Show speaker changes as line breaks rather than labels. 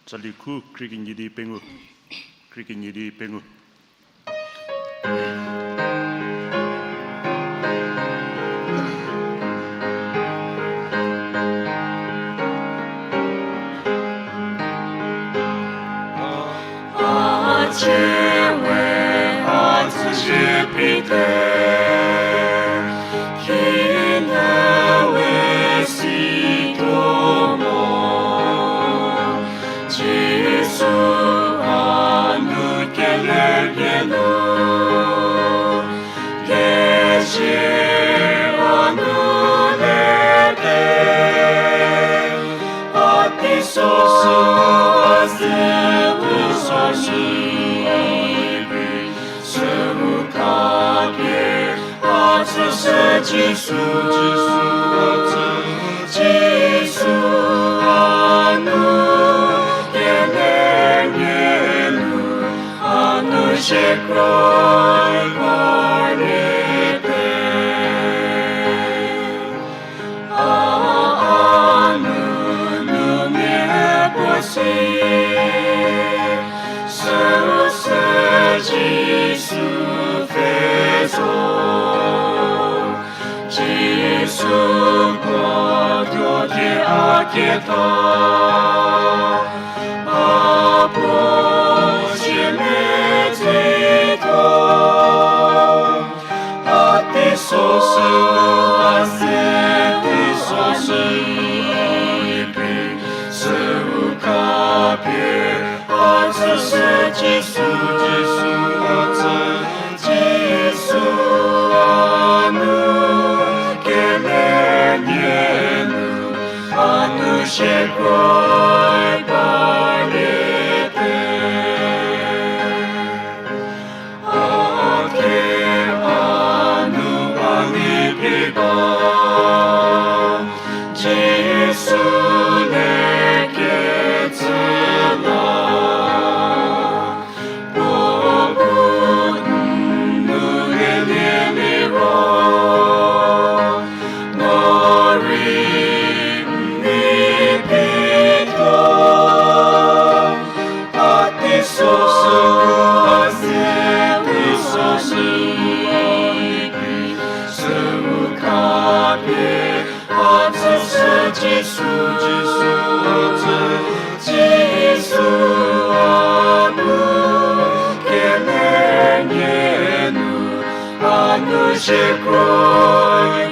Saliku kriking yidi pengu. Kriking yidi pengu.
지수 아누 겔레니루 아누 셰크로이 바리테 아누 누메보시 서세 지수 페소 지수 과도게 아게다 아버지 메지도 아티소스 아세티소스 이비 스우카비 아스세 지수 아누 셰크로이 바리테 아케 아누 아니피가 지수 내게 전하 보분 눈에 내밀어 너리 지수 아누 겔레니루 아누 셰크로이